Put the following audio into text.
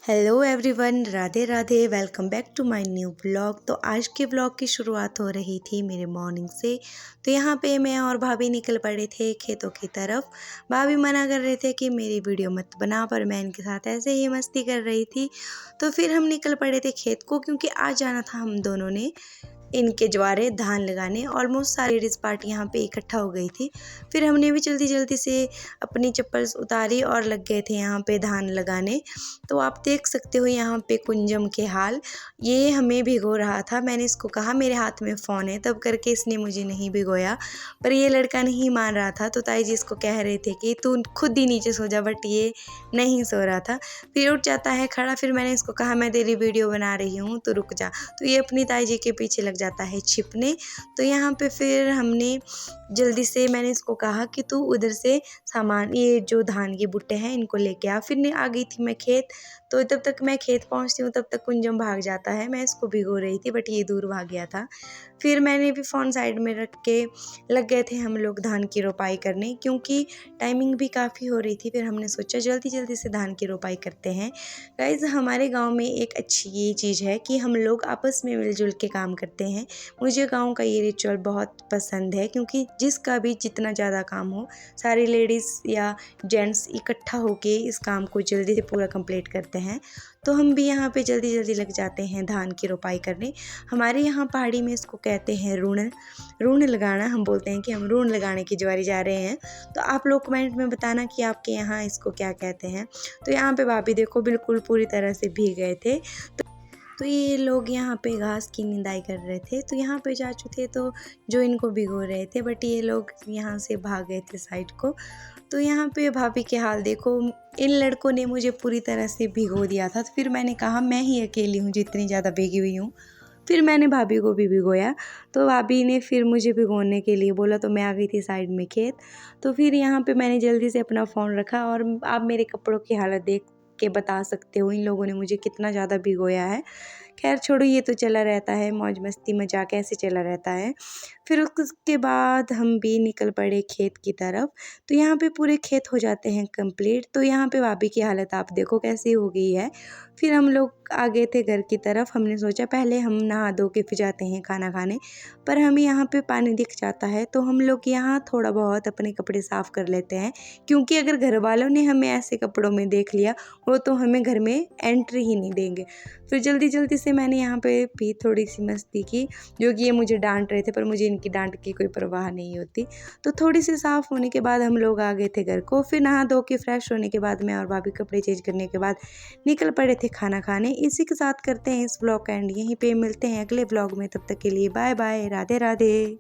Hello everyone, Radhe Radhe. Welcome back to my new blog. तो आज के ब्लॉग की शुरुआत हो रही थी मेरे मॉर्निंग से। तो यहाँ पे मैं और भाभी निकल पड़े थे खेतों की तरफ। भाभी मना कर रहे थे कि मेरी वीडियो मत बना, पर मैं इनके साथ ऐसे ही मस्ती कर रही थी। तो फिर हम निकल पड़े थे खेत को, क्योंकि आज जाना था हम दोनों ने इनके ज्वारे धान लगाने। ऑलमोस्ट सारी लेडीज़ पार्टी यहाँ पे इकट्ठा हो गई थी। फिर हमने भी जल्दी जल्दी से अपनी चप्पल उतारी और लग गए थे यहाँ पे धान लगाने। तो आप देख सकते हो यहाँ पे कुंजम के हाल, ये हमें भिगो रहा था। मैंने इसको कहा मेरे हाथ में फ़ोन है, तब करके इसने मुझे नहीं भिगोया। पर ये लड़का नहीं मान रहा था, तो ताई जी इसको कह रहे थे कि तू खुद ही नीचे सो जा, बट ये नहीं सो रहा था। फिर उठ जाता है खड़ा। फिर मैंने इसको कहा मैं तेरी वीडियो बना रही हूँ तो रुक जा, तो ये अपनी ताई जी के पीछे लग जाता है छिपने। तो यहाँ पे फिर हमने जल्दी से, मैंने इसको कहा कि तू उधर से सामान, ये जो धान के बुट्टे हैं इनको लेके आ। फिर आ गई थी मैं खेत। तो तब तक मैं खेत पहुँचती हूँ तब तक कुंजम भाग जाता है। मैं इसको भिगो रही थी बट ये दूर भाग गया था। फिर मैंने भी फ़ोन साइड में रख के लग गए थे हम लोग धान की रोपाई करने, क्योंकि टाइमिंग भी काफ़ी हो रही थी। फिर हमने सोचा जल्दी जल्दी से धान की रोपाई करते हैं। गाइज़, हमारे गांव में एक अच्छी ये चीज़ है कि हम लोग आपस में मिलजुल के काम करते हैं। मुझे गांव का ये रिचुअल बहुत पसंद है, क्योंकि जिसका भी जितना ज़्यादा काम हो, सारी लेडीज़ या जेंट्स इकट्ठा होके इस काम को जल्दी से पूरा कंप्लीट करते हैं। तो हम भी यहाँ पे जल्दी जल्दी लग जाते हैं धान की रोपाई करने। हमारे यहाँ पहाड़ी में इसको कहते हैं रून लगाना। हम बोलते हैं कि हम रून लगाने की ज्वारी जा रहे हैं। तो आप लोग कमेंट में बताना कि आपके यहाँ इसको क्या कहते हैं। तो यहाँ पे भाभी देखो बिल्कुल पूरी तरह से भीग गए थे। तो ये लोग यहाँ पे घास की निंदाई कर रहे थे। तो यहाँ पे चाचू थे तो जो इनको भिगो रहे थे, बट ये लोग यहाँ से भाग गए थे साइड को। तो यहाँ पे भाभी के हाल देखो, इन लड़कों ने मुझे पूरी तरह से भिगो दिया था। तो फिर मैंने कहा मैं ही अकेली हूँ जितनी ज़्यादा भीगी हुई हूँ। फिर मैंने भाभी को भी भिगोया। तो भाभी ने फिर मुझे भिगोने के लिए बोला, तो मैं आ गई थी साइड में खेत। तो फिर यहाँ पे मैंने जल्दी से अपना फ़ोन रखा, और आप मेरे कपड़ों की हालत देख के बता सकते हो इन लोगों ने मुझे कितना ज़्यादा भिगोया है। खैर छोड़ो, ये तो चला रहता है, मौज मस्ती मजाक ऐसे चला रहता है। फिर उसके बाद हम भी निकल पड़े खेत की तरफ। तो यहाँ पे पूरे खेत हो जाते हैं कंप्लीट। तो यहाँ पे भाभी की हालत आप देखो कैसी हो गई है। फिर हम लोग आ गए थे घर की तरफ। हमने सोचा पहले हम नहा धो के फिर जाते हैं खाना खाने, पर हमें यहाँ पे पानी दिख जाता है। तो हम लोग यहाँ थोड़ा बहुत अपने कपड़े साफ़ कर लेते हैं, क्योंकि अगर घर वालों ने हमें ऐसे कपड़ों में देख लिया वो तो हमें घर में एंट्री ही नहीं देंगे। फिर जल्दी जल्दी से मैंने यहाँ पे भी थोड़ी सी मस्ती की, जो कि ये मुझे डांट रहे थे, पर मुझे इनकी डांट की कोई परवाह नहीं होती। तो थोड़ी सी साफ़ होने के बाद हम लोग आ गए थे घर को। फिर नहा धो के फ्रेश होने के बाद मैं और भाभी कपड़े चेंज करने के बाद निकल पड़े थे खाना खाने। इसी के साथ करते हैं इस ब्लॉग का एंड। यहीं पे मिलते हैं अगले ब्लॉग में। तब तक के लिए बाय बाय, राधे राधे।